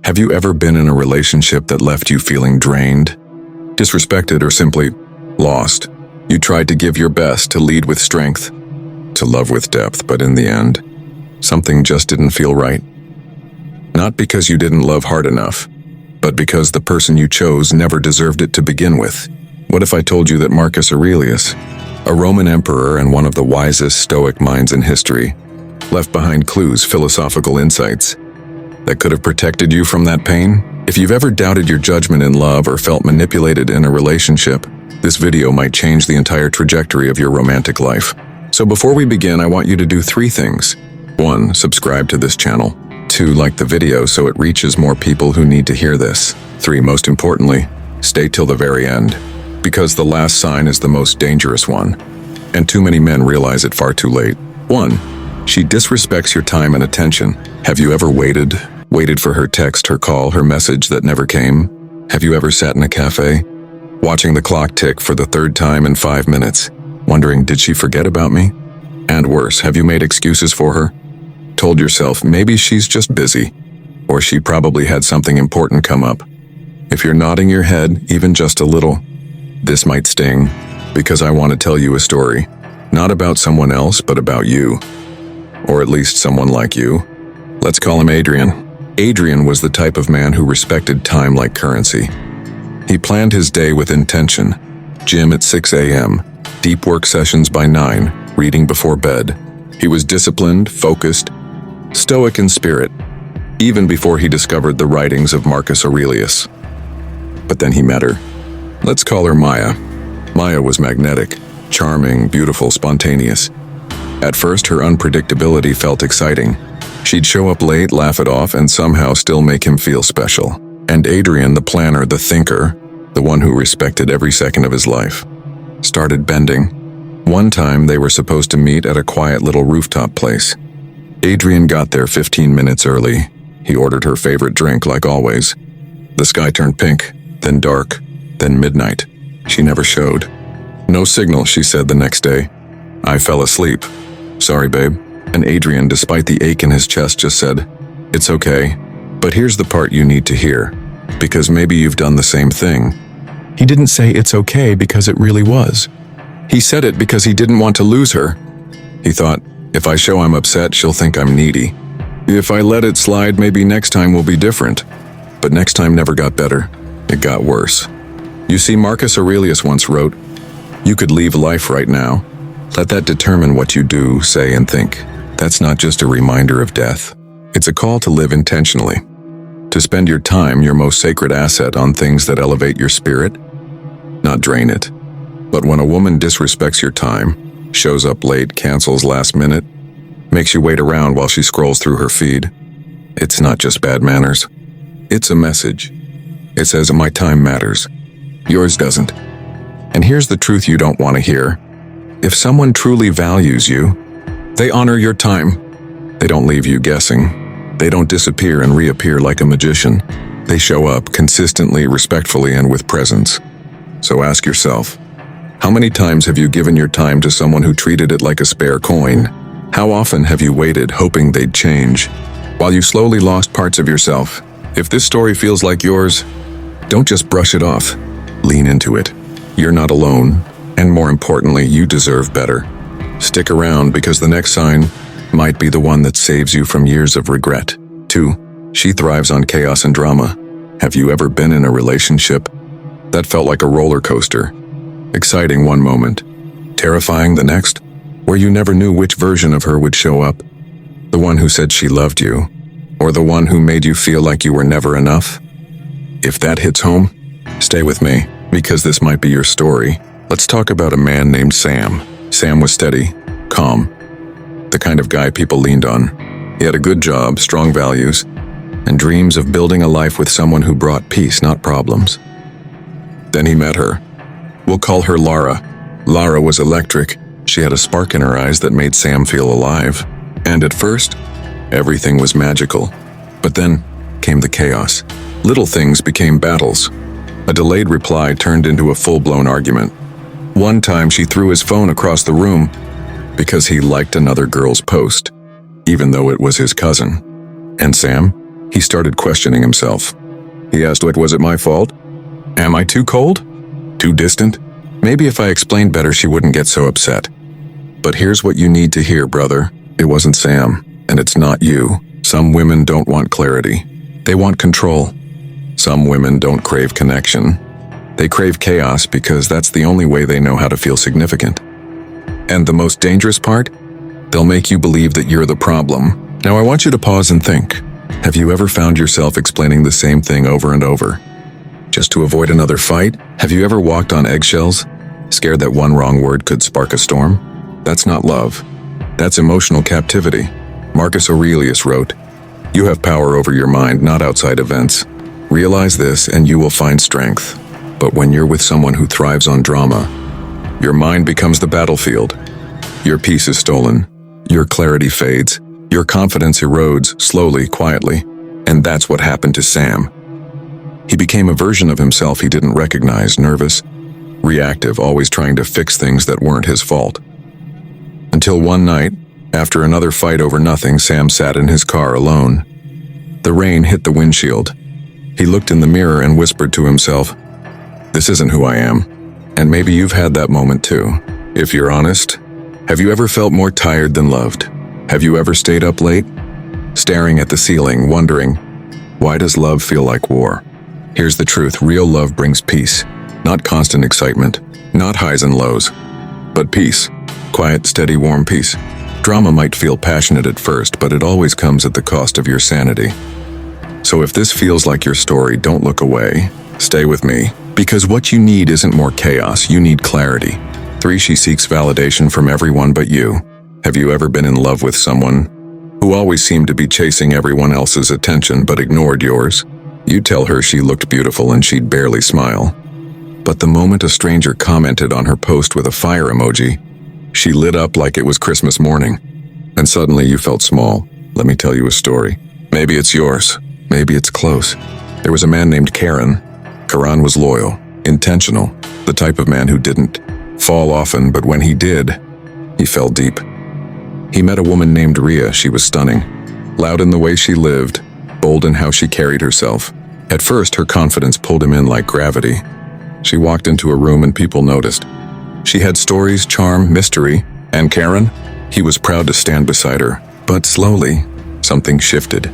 Have you ever been in a relationship that left you feeling drained, disrespected, or simply lost? You tried to give your best, to lead with strength, to love with depth, but in the end, something just didn't feel right. Not because you didn't love hard enough, but because the person you chose never deserved it to begin with. What if I told you that Marcus Aurelius, a Roman emperor and one of the wisest Stoic minds in history, left behind clues, philosophical insights, that could have protected you from that pain? If you've ever doubted your judgment in love or felt manipulated in a relationship, this video might change the entire trajectory of your romantic life. So before we begin, I want you to do 3 things. 1. Subscribe to this channel. 2. Like the video so it reaches more people who need to hear this. 3. Most importantly, stay till the very end, because the last sign is the most dangerous one, and too many men realize it far too late. 1. She disrespects your time and attention. Have you ever waited for her text, her call, her message that never came? Have you ever sat in a cafe, watching the clock tick for the 3rd time in 5 minutes, wondering, did she forget about me? And worse, have you made excuses for her? Told yourself, maybe she's just busy, or she probably had something important come up. If you're nodding your head, even just a little, this might sting, because I want to tell you a story, not about someone else, but about you, or at least someone like you. Let's call him Adrian. Adrian was the type of man who respected time like currency. He planned his day with intention. Gym at 6 a.m., deep work sessions by 9, reading before bed. He was disciplined, focused, stoic in spirit, even before he discovered the writings of Marcus Aurelius. But then he met her. Let's call her Maya. Maya was magnetic, charming, beautiful, spontaneous. At first, her unpredictability felt exciting. She'd show up late, laugh it off, and somehow still make him feel special. And Adrian, the planner, the thinker, the one who respected every second of his life, started bending. One time, they were supposed to meet at a quiet little rooftop place. Adrian got there 15 minutes early. He ordered her favorite drink, like always. The sky turned pink, then dark, then midnight. She never showed. No signal, she said the next day. I fell asleep. Sorry, babe. And Adrian, despite the ache in his chest, just said, it's okay, but here's the part you need to hear, because maybe you've done the same thing. He didn't say it's okay because it really was. He said it because he didn't want to lose her. He thought, if I show I'm upset, she'll think I'm needy. If I let it slide, maybe next time will be different. But next time never got better. It got worse. You see, Marcus Aurelius once wrote, you could leave life right now. Let that determine what you do, say, and think. That's not just a reminder of death. It's a call to live intentionally. To spend your time, your most sacred asset, on things that elevate your spirit, not drain it. But when a woman disrespects your time, shows up late, cancels last minute, makes you wait around while she scrolls through her feed, it's not just bad manners. It's a message. It says, my time matters. Yours doesn't. And here's the truth you don't want to hear. If someone truly values you, they honor your time. They don't leave you guessing. They don't disappear and reappear like a magician. They show up consistently, respectfully, and with presence. So ask yourself, how many times have you given your time to someone who treated it like a spare coin? How often have you waited, hoping they'd change, while you slowly lost parts of yourself? If this story feels like yours, don't just brush it off. Lean into it. You're not alone, and more importantly, you deserve better. Stick around, because the next sign might be the one that saves you from years of regret. 2. She thrives on chaos and drama. Have you ever been in a relationship that felt like a roller coaster? Exciting one moment, terrifying the next, where you never knew which version of her would show up. The one who said she loved you, or the one who made you feel like you were never enough? If that hits home, stay with me, because this might be your story. Let's talk about a man named Sam. Sam was steady, calm, the kind of guy people leaned on. He had a good job, strong values, and dreams of building a life with someone who brought peace, not problems. Then he met her. We'll call her Lara. Lara was electric. She had a spark in her eyes that made Sam feel alive. And at first, everything was magical. But then came the chaos. Little things became battles. A delayed reply turned into a full-blown argument. One time she threw his phone across the room because he liked another girl's post, even though it was his cousin. And Sam? He started questioning himself. He asked, was it my fault? Am I too cold? Too distant? Maybe if I explained better she wouldn't get so upset. But here's what you need to hear, brother. It wasn't Sam, and it's not you. Some women don't want clarity. They want control. Some women don't crave connection. They crave chaos because that's the only way they know how to feel significant. And the most dangerous part? They'll make you believe that you're the problem. Now I want you to pause and think. Have you ever found yourself explaining the same thing over and over? Just to avoid another fight? Have you ever walked on eggshells, scared that one wrong word could spark a storm? That's not love. That's emotional captivity. Marcus Aurelius wrote, "You have power over your mind, not outside events. Realize this and you will find strength." But when you're with someone who thrives on drama, your mind becomes the battlefield. Your peace is stolen. Your clarity fades. Your confidence erodes slowly, quietly. And that's what happened to Sam. He became a version of himself he didn't recognize, nervous, reactive, always trying to fix things that weren't his fault. Until one night, after another fight over nothing, Sam sat in his car alone. The rain hit the windshield. He looked in the mirror and whispered to himself, "This isn't who I am." And maybe you've had that moment too. If you're honest, have you ever felt more tired than loved? Have you ever stayed up late, staring at the ceiling, wondering, why does love feel like war? Here's the truth, real love brings peace, not constant excitement, not highs and lows, but peace, quiet, steady, warm peace. Drama might feel passionate at first, but it always comes at the cost of your sanity. So if this feels like your story, don't look away. Stay with me, because what you need isn't more chaos, you need clarity. 3. She seeks validation from everyone but you. Have you ever been in love with someone who always seemed to be chasing everyone else's attention but ignored yours? You'd tell her she looked beautiful and she'd barely smile. But the moment a stranger commented on her post with a fire emoji, she lit up like it was Christmas morning. And suddenly you felt small. Let me tell you a story. Maybe it's yours. Maybe it's close. There was a man named Karan. Karan was loyal, intentional, the type of man who didn't fall often, but when he did, he fell deep. He met a woman named Ria. She was stunning, loud in the way she lived, bold in how she carried herself. At first, her confidence pulled him in like gravity. She walked into a room and people noticed. She had stories, charm, mystery, and Karan, he was proud to stand beside her. But slowly, something shifted.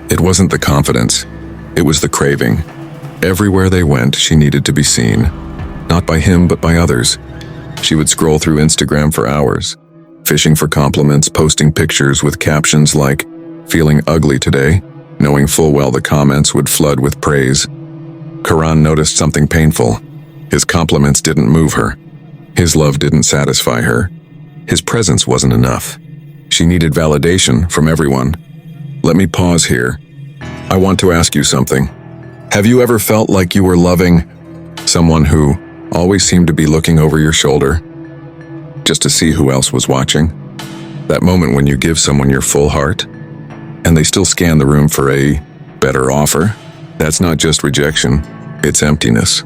It wasn't the confidence, it was the craving. Everywhere they went, she needed to be seen. Not by him, but by others. She would scroll through Instagram for hours, fishing for compliments, posting pictures with captions like, "Feeling ugly today," knowing full well the comments would flood with praise. Karan noticed something painful. His compliments didn't move her. His love didn't satisfy her. His presence wasn't enough. She needed validation from everyone. Let me pause here. I want to ask you something. Have you ever felt like you were loving someone who always seemed to be looking over your shoulder, just to see who else was watching? That moment when you give someone your full heart, and they still scan the room for a better offer? That's not just rejection, it's emptiness.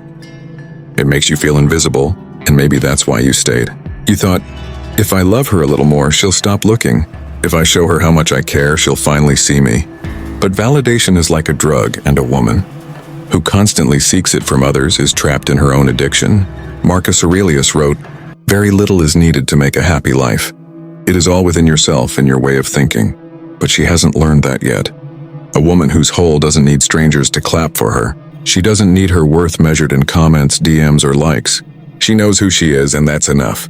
It makes you feel invisible, and maybe that's why you stayed. You thought, if I love her a little more, she'll stop looking. If I show her how much I care, she'll finally see me. But validation is like a drug, and a woman who constantly seeks it from others is trapped in her own addiction. Marcus Aurelius wrote, "Very little is needed to make a happy life. It is all within yourself and your way of thinking." But she hasn't learned that yet. A woman who's whole doesn't need strangers to clap for her. She doesn't need her worth measured in comments, DMs, or likes. She knows who she is, and that's enough.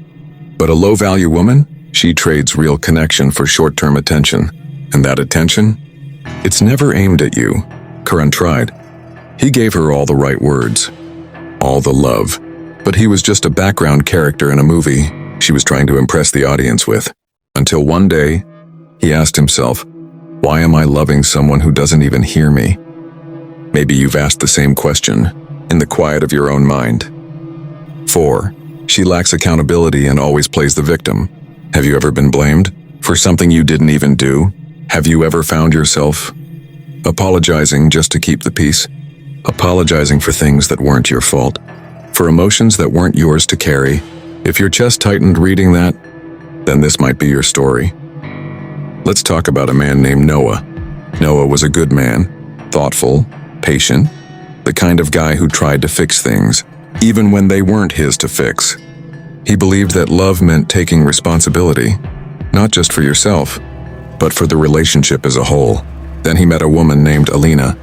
But a low-value woman? She trades real connection for short-term attention. And that attention? It's never aimed at you. Karan tried. He gave her all the right words, all the love. But he was just a background character in a movie she was trying to impress the audience with. Until one day, he asked himself, why am I loving someone who doesn't even hear me? Maybe you've asked the same question, in the quiet of your own mind. 4. She lacks accountability and always plays the victim. Have you ever been blamed for something you didn't even do? Have you ever found yourself apologizing just to keep the peace? Apologizing for things that weren't your fault, for emotions that weren't yours to carry. If your chest tightened reading that, then this might be your story. Let's talk about a man named Noah. Noah was a good man. thoughtful, patient, the kind of guy who tried to fix things, even when they weren't his to fix. He believed that love meant taking responsibility, not just for yourself, but for the relationship as a whole. Then he met a woman named Alina.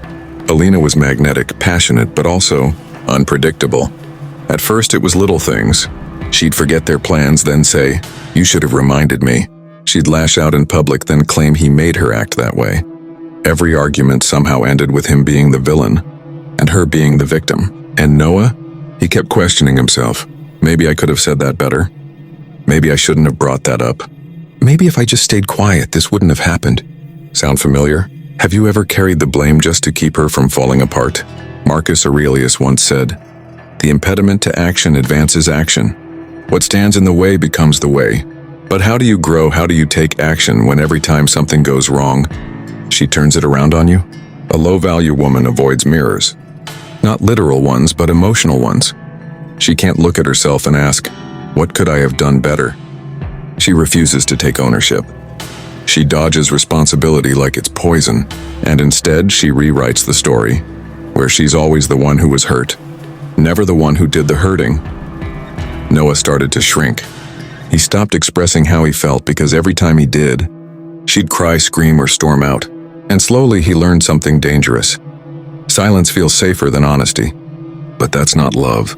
Alina was magnetic, passionate, but also unpredictable. At first it was little things. She'd forget their plans, then say, "You should have reminded me." She'd lash out in public, then claim he made her act that way. Every argument somehow ended with him being the villain, and her being the victim. And Noah? He kept questioning himself. Maybe I could have said that better. Maybe I shouldn't have brought that up. Maybe if I just stayed quiet, this wouldn't have happened. Sound familiar? Have you ever carried the blame just to keep her from falling apart? Marcus Aurelius once said, "The impediment to action advances action. What stands in the way becomes the way." But how do you grow? How do you take action when every time something goes wrong, she turns it around on you? A low-value woman avoids mirrors. Not literal ones, but emotional ones. She can't look at herself and ask, "What could I have done better?" She refuses to take ownership. She dodges responsibility like it's poison, and instead she rewrites the story, where she's always the one who was hurt, never the one who did the hurting. Noah started to shrink. He stopped expressing how he felt because every time he did, she'd cry, scream, or storm out. And slowly he learned something dangerous. Silence feels safer than honesty. But that's not love.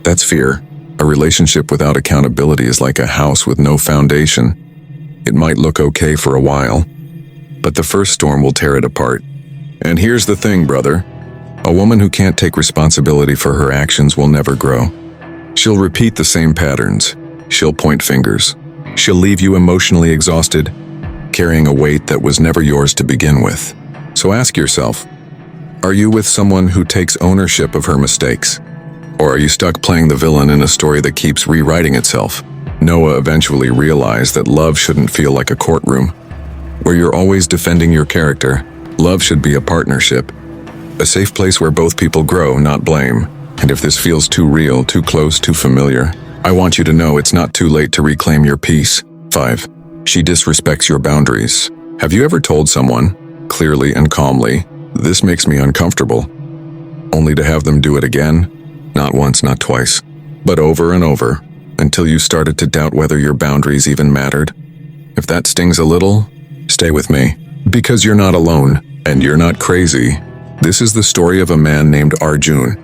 That's fear. A relationship without accountability is like a house with no foundation. It might look okay for a while, but the first storm will tear it apart. And here's the thing, brother. A woman who can't take responsibility for her actions will never grow. She'll repeat the same patterns. She'll point fingers. She'll leave you emotionally exhausted, carrying a weight that was never yours to begin with. So ask yourself, are you with someone who takes ownership of her mistakes? Or are you stuck playing the villain in a story that keeps rewriting itself? Noah eventually realized that love shouldn't feel like a courtroom, where you're always defending your character. Love should be a partnership, a safe place where both people grow, not blame. And if this feels too real, too close, too familiar, I want you to know it's not too late to reclaim your peace. 5. She disrespects your boundaries. Have you ever told someone, clearly and calmly, "This makes me uncomfortable," only to have them do it again? Not once, not twice, but over and over, until you started to doubt whether your boundaries even mattered? If that stings a little, stay with me, because you're not alone, and you're not crazy. This is the story of a man named Arjun.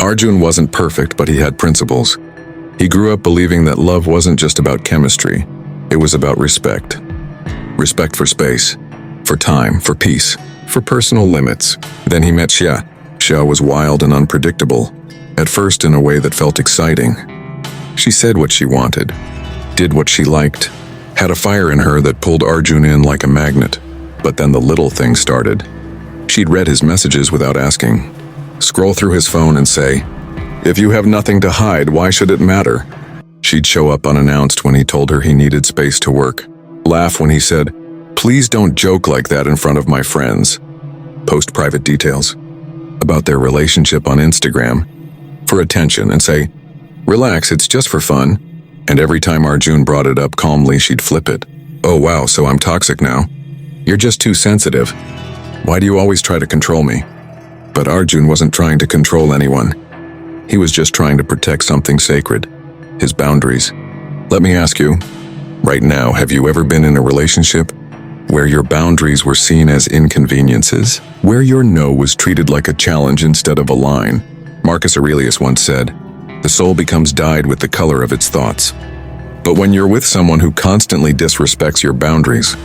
Arjun wasn't perfect, but he had principles. He grew up believing that love wasn't just about chemistry. It was about respect. Respect for space, for time, for peace, for personal limits. Then he met Shia. Shia was wild and unpredictable, at first in a way that felt exciting. She said what she wanted, did what she liked, had a fire in her that pulled Arjun in like a magnet. But then the little things started. She'd read his messages without asking, scroll through his phone and say, "If you have nothing to hide, why should it matter?" She'd show up unannounced when he told her he needed space to work, laugh when he said, "Please don't joke like that in front of my friends," post private details about their relationship on Instagram for attention and say, "Relax, it's just for fun." And every time Arjun brought it up calmly, she'd flip it. "Oh wow, so I'm toxic now? You're just too sensitive. Why do you always try to control me?" But Arjun wasn't trying to control anyone. He was just trying to protect something sacred, his boundaries. Let me ask you, right now, have you ever been in a relationship where your boundaries were seen as inconveniences? Where your no was treated like a challenge instead of a line? Marcus Aurelius once said, "The soul becomes dyed with the color of its thoughts." But when you're with someone who constantly disrespects your boundaries,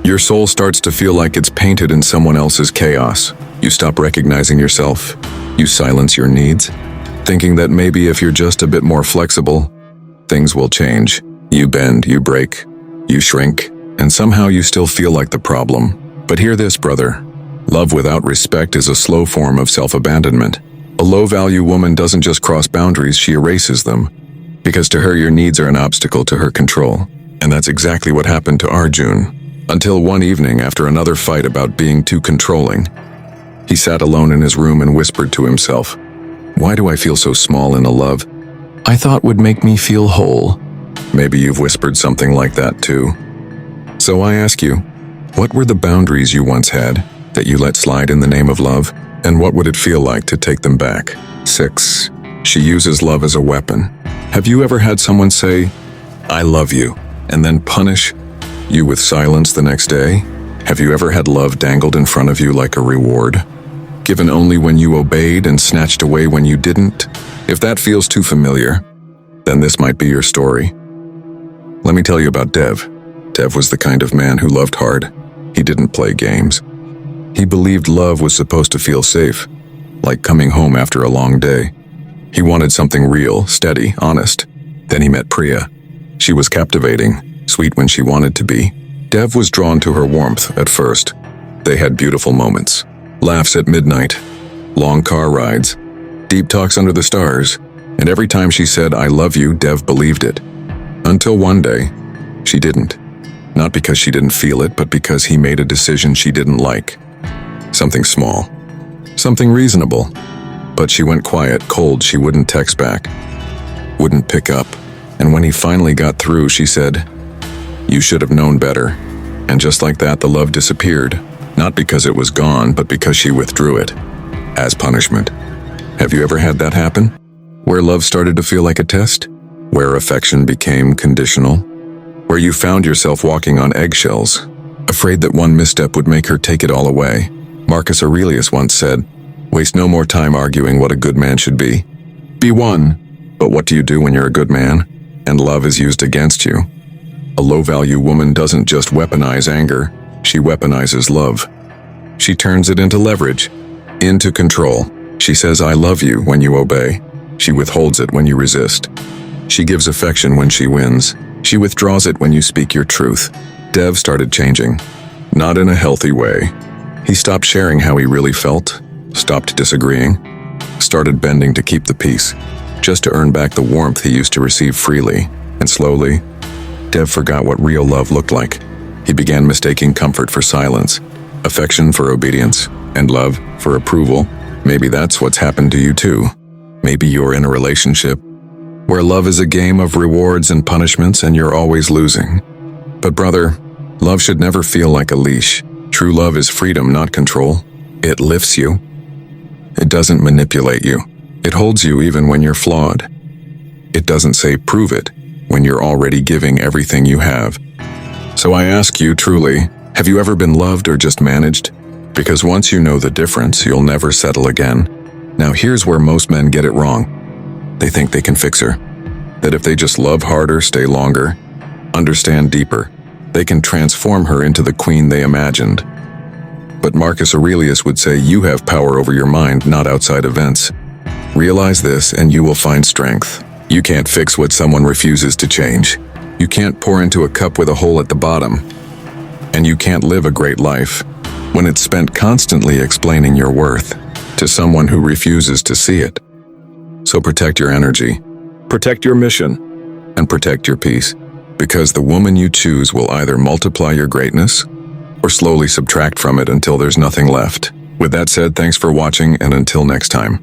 your soul starts to feel like it's painted in someone else's chaos. You stop recognizing yourself. You silence your needs, thinking that maybe if you're just a bit more flexible, things will change. You bend, you break, you shrink, and somehow you still feel like the problem. But hear this, brother. Love without respect is a slow form of self-abandonment. A low-value woman doesn't just cross boundaries, she erases them, because to her your needs are an obstacle to her control. And that's exactly what happened to Arjun. Until one evening, after another fight about being too controlling, he sat alone in his room and whispered to himself, "Why do I feel so small in a love I thought would make me feel whole?" Maybe you've whispered something like that too. So I ask you, what were the boundaries you once had that you let slide in the name of love? And what would it feel like to take them back? 6. She uses love as a weapon. Have you ever had someone say, "I love you," and then punish you with silence the next day? Have you ever had love dangled in front of you like a reward, given only when you obeyed and snatched away when you didn't? If that feels too familiar, then this might be your story. Let me tell you about Dev. Dev was the kind of man who loved hard. He didn't play games. He believed love was supposed to feel safe, like coming home after a long day. He wanted something real, steady, honest. Then he met Priya. She was captivating, sweet when she wanted to be. Dev was drawn to her warmth at first. They had beautiful moments. Laughs at midnight, long car rides, deep talks under the stars, and every time she said, "I love you," Dev believed it. Until one day, she didn't. Not because she didn't feel it, but because he made a decision she didn't like. Something small. Something reasonable. But she went quiet, cold. She wouldn't text back. Wouldn't pick up. And when he finally got through, she said, "You should have known better." And just like that, the love disappeared. Not because it was gone, but because she withdrew it. As punishment. Have you ever had that happen? Where love started to feel like a test? Where affection became conditional? Where you found yourself walking on eggshells, afraid that one misstep would make her take it all away? Marcus Aurelius once said, "Waste no more time arguing what a good man should be. Be one, but what do you do when you're a good man, and love is used against you?" A low-value woman doesn't just weaponize anger, she weaponizes love. She turns it into leverage, into control. She says, "I love you" when you obey. She withholds it when you resist. She gives affection when she wins. She withdraws it when you speak your truth. Dev started changing, not in a healthy way. He stopped sharing how he really felt, stopped disagreeing, started bending to keep the peace, just to earn back the warmth he used to receive freely. And slowly, Dev forgot what real love looked like. He began mistaking comfort for silence, affection for obedience, and love for approval. Maybe that's what's happened to you too. Maybe you're in a relationship where love is a game of rewards and punishments and you're always losing. But brother, love should never feel like a leash. True love is freedom, not control. It lifts you. It doesn't manipulate you. It holds you even when you're flawed. It doesn't say prove it when you're already giving everything you have. So I ask you truly, have you ever been loved or just managed? Because once you know the difference, you'll never settle again. Now here's where most men get it wrong. They think they can fix her. That if they just love harder, stay longer, understand deeper, they can transform her into the queen they imagined. But Marcus Aurelius would say you have power over your mind, not outside events. Realize this and you will find strength. You can't fix what someone refuses to change. You can't pour into a cup with a hole at the bottom. And you can't live a great life when it's spent constantly explaining your worth to someone who refuses to see it. So protect your energy, protect your mission, and protect your peace. Because the woman you choose will either multiply your greatness or slowly subtract from it until there's nothing left. With that said, thanks for watching, and until next time.